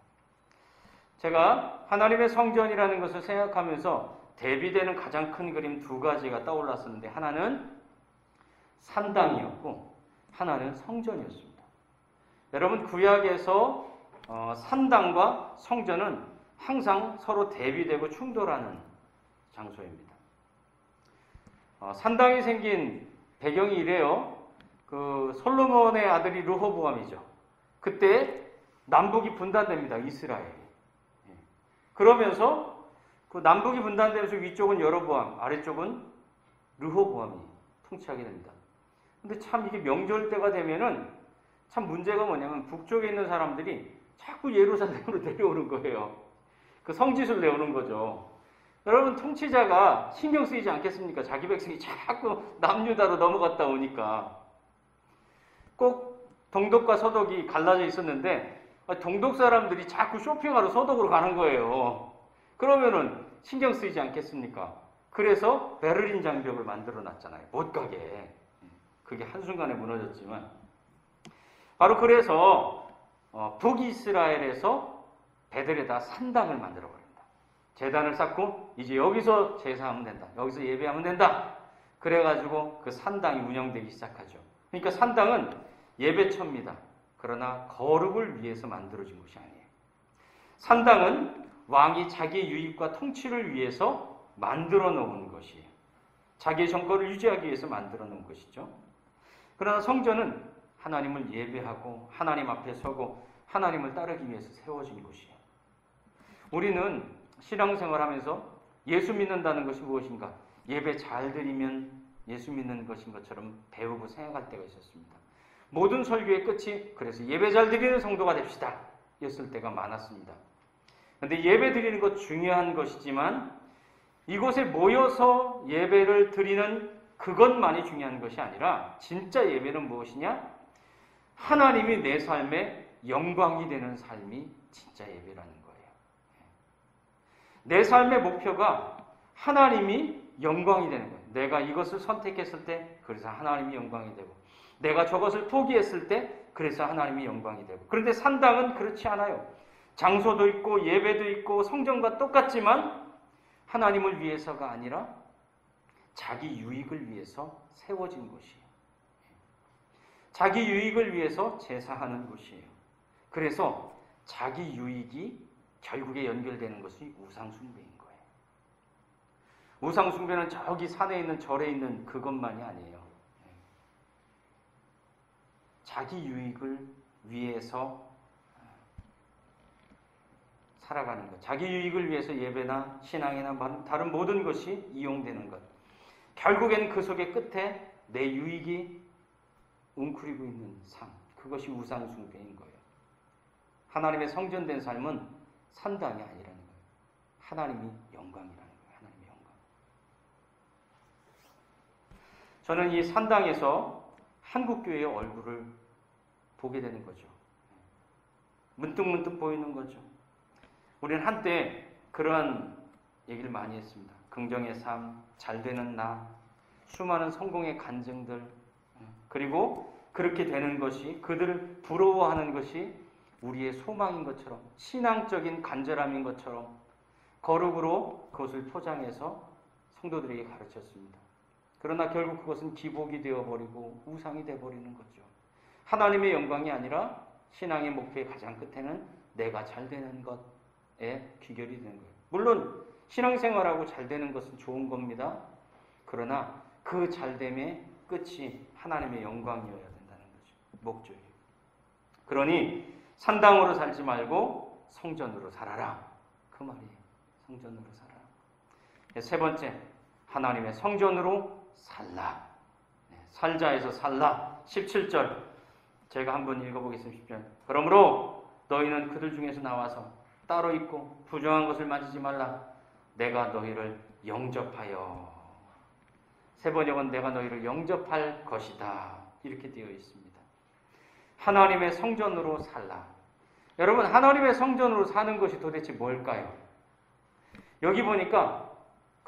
제가 하나님의 성전이라는 것을 생각하면서 대비되는 가장 큰 그림 두 가지가 떠올랐었는데, 하나는 산당이었고 하나는 성전이었습니다. 여러분, 구약에서 산당과 성전은 항상 서로 대비되고 충돌하는 장소입니다. 산당이 생긴 배경이 이래요. 그 솔로몬의 아들이 르호보암이죠. 그때 남북이 분단됩니다. 이스라엘이. 그러면서 그 남북이 분단되면서 위쪽은 여로보암, 아래쪽은 르호보암이 통치하게 됩니다. 근데 참 이게 명절 때가 되면은 참 문제가 뭐냐면 북쪽에 있는 사람들이 자꾸 예루살렘으로 내려오는 거예요. 그 성지순 내오는 거죠. 여러분, 통치자가 신경 쓰이지 않겠습니까? 자기 백성이 자꾸 남유다로 넘어갔다 오니까. 꼭 동독과 서독이 갈라져 있었는데 동독 사람들이 자꾸 쇼핑하러 서독으로 가는 거예요. 그러면은 신경 쓰이지 않겠습니까? 그래서 베를린 장벽을 만들어 놨잖아요. 못 가게. 그게 한순간에 무너졌지만, 바로 그래서 북이스라엘에서 베들에다 산당을 만들어 버립니다. 제단을 쌓고 이제 여기서 제사하면 된다. 여기서 예배하면 된다. 그래가지고 그 산당이 운영되기 시작하죠. 그러니까 산당은 예배처입니다. 그러나 거룩을 위해서 만들어진 것이 아니에요. 산당은 왕이 자기 유익과 통치를 위해서 만들어 놓은 것이에요. 자기의 정권을 유지하기 위해서 만들어 놓은 것이죠. 그러나 성전은 하나님을 예배하고 하나님 앞에 서고 하나님을 따르기 위해서 세워진 곳이에요. 우리는 신앙생활하면서 예수 믿는다는 것이 무엇인가? 예배 잘 드리면 예수 믿는 것인 것처럼 배우고 생각할 때가 있었습니다. 모든 설교의 끝이 그래서 예배 잘 드리는 성도가 됩시다 였을 때가 많았습니다. 그런데 예배 드리는 것 중요한 것이지만 이곳에 모여서 예배를 드리는 그것만이 중요한 것이 아니라 진짜 예배는 무엇이냐? 하나님이 내 삶에 영광이 되는 삶이 진짜 예배라는 거예요. 내 삶의 목표가 하나님이 영광이 되는 거예요. 내가 이것을 선택했을 때 그래서 하나님이 영광이 되고, 내가 저것을 포기했을 때 그래서 하나님이 영광이 되고. 그런데 산당은 그렇지 않아요. 장소도 있고 예배도 있고 성전과 똑같지만 하나님을 위해서가 아니라 자기 유익을 위해서 세워진 곳이에요. 자기 유익을 위해서 제사하는 곳이에요. 그래서 자기 유익이 결국에 연결되는 것이 우상숭배인 거예요. 우상숭배는 저기 산에 있는 절에 있는 그것만이 아니에요. 자기 유익을 위해서 살아가는 것, 자기 유익을 위해서 예배나 신앙이나 다른 모든 것이 이용되는 것, 결국엔 그 속의 끝에 내 유익이 웅크리고 있는 삶, 그것이 우상숭배인 거예요. 하나님의 성전된 삶은 산당이 아니라는 거예요. 하나님이 영광이라는 거예요. 하나님의 영광. 저는 이 산당에서 한국교회의 얼굴을 보게 되는 거죠. 문득문득 보이는 거죠. 우리는 한때 그러한 얘기를 많이 했습니다. 긍정의 삶, 잘되는 나, 수많은 성공의 간증들, 그리고 그렇게 되는 것이, 그들을 부러워하는 것이 우리의 소망인 것처럼, 신앙적인 간절함인 것처럼 거룩으로 그것을 포장해서 성도들에게 가르쳤습니다. 그러나 결국 그것은 기복이 되어버리고 우상이 되어버리는 거죠. 하나님의 영광이 아니라 신앙의 목표의 가장 끝에는 내가 잘되는 것에 귀결이 되는 거예요. 물론 신앙생활하고 잘되는 것은 좋은 겁니다. 그러나 그 잘됨의 끝이 하나님의 영광이어야 된다는 거죠. 목적이에요. 그러니 산당으로 살지 말고 성전으로 살아라. 그 말이에요. 성전으로 살아라. 세 번째, 하나님의 성전으로 살라. 살자에서 살라. 17절 제가 한번 읽어보겠습니다. 10절. 그러므로 너희는 그들 중에서 나와서 따로 있고 부정한 것을 만지지 말라. 내가 너희를 영접하여. 세 번역은 내가 너희를 영접할 것이다. 이렇게 되어 있습니다. 하나님의 성전으로 살라. 여러분, 하나님의 성전으로 사는 것이 도대체 뭘까요? 여기 보니까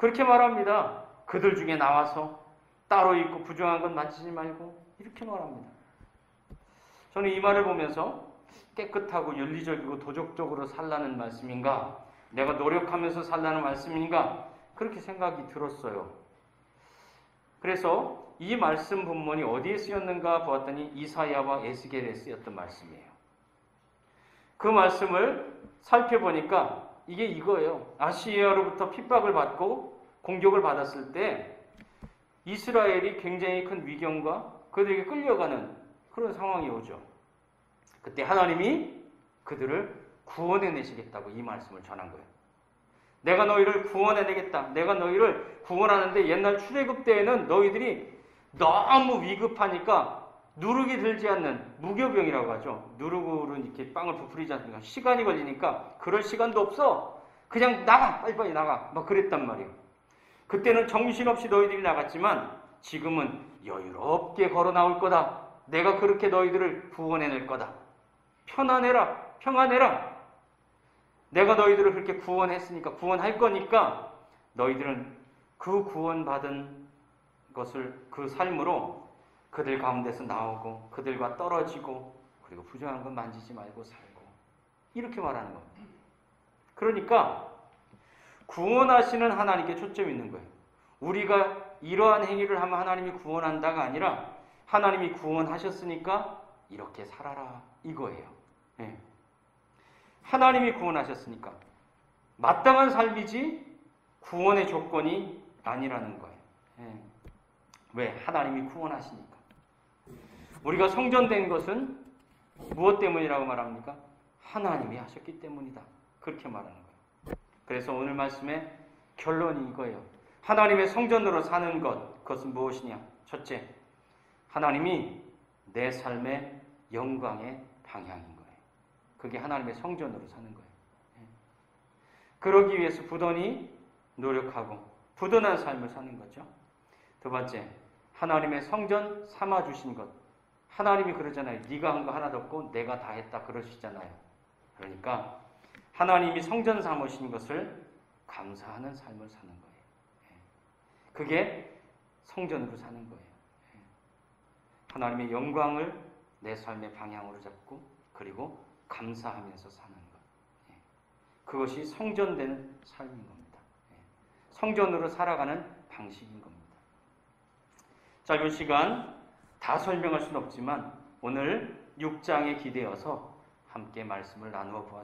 그렇게 말합니다. 그들 중에 나와서 따로 있고 부정한 건 만지지 말고 이렇게 말합니다. 저는 이 말을 보면서 깨끗하고 윤리적이고 도덕적으로 살라는 말씀인가? 내가 노력하면서 살라는 말씀인가? 그렇게 생각이 들었어요. 그래서 이 말씀 본문이 어디에 쓰였는가 보았더니 이사야와 에스겔에 쓰였던 말씀이에요. 그 말씀을 살펴보니까 이게 이거예요. 아시리아로부터 핍박을 받고 공격을 받았을 때 이스라엘이 굉장히 큰 위경과 그들에게 끌려가는 그런 상황이 오죠. 그때 하나님이 그들을 구원해 내시겠다고 이 말씀을 전한 거예요. 내가 너희를 구원해 내겠다. 내가 너희를 구원하는데 옛날 출애굽 때에는 너희들이 너무 위급하니까 누룩이 들지 않는 무교병이라고 하죠. 누룩으로 이렇게 빵을 부풀리지 않습니까? 시간이 걸리니까 그럴 시간도 없어. 그냥 나가. 빨리빨리 나가. 막 그랬단 말이에요. 그때는 정신없이 너희들이 나갔지만 지금은 여유롭게 걸어 나올 거다. 내가 그렇게 너희들을 구원해낼 거다. 편안해라. 평안해라. 내가 너희들을 그렇게 구원했으니까 구원할 거니까 너희들은 그 구원받은 것을 그 삶으로 그들 가운데서 나오고 그들과 떨어지고 그리고 부정한 건 만지지 말고 살고 이렇게 말하는 겁니다. 그러니까 구원하시는 하나님께 초점이 있는 거예요. 우리가 이러한 행위를 하면 하나님이 구원한다가 아니라 하나님이 구원하셨으니까 이렇게 살아라 이거예요. 네. 하나님이 구원하셨으니까 마땅한 삶이지 구원의 조건이 아니라는 거예요. 네. 왜? 하나님이 구원하시니까. 우리가 성전된 것은 무엇 때문이라고 말합니까? 하나님이 하셨기 때문이다. 그렇게 말하는 거예요. 그래서 오늘 말씀의 결론이 이거예요. 하나님의 성전으로 사는 것, 그것은 무엇이냐? 첫째, 하나님이 내 삶의 영광의 방향인 거예요. 그게 하나님의 성전으로 사는 거예요. 그러기 위해서 부단히 노력하고 부단한 삶을 사는 거죠. 두 번째, 하나님의 성전 삼아주신 것. 하나님이 그러잖아요. 네가 한 거 하나도 없고 내가 다 했다 그러시잖아요. 그러니까 하나님이 성전 삼으신 것을 감사하는 삶을 사는 거예요. 그게 성전으로 사는 거예요. 하나님의 영광을 내 삶의 방향으로 잡고 그리고 감사하면서 사는 것. 그것이 성전되는 삶인 겁니다. 성전으로 살아가는 방식인 겁니다. 짧은 시간 다 설명할 수는 없지만 오늘 6장에 기대어서 함께 말씀을 나누어 보았습니다.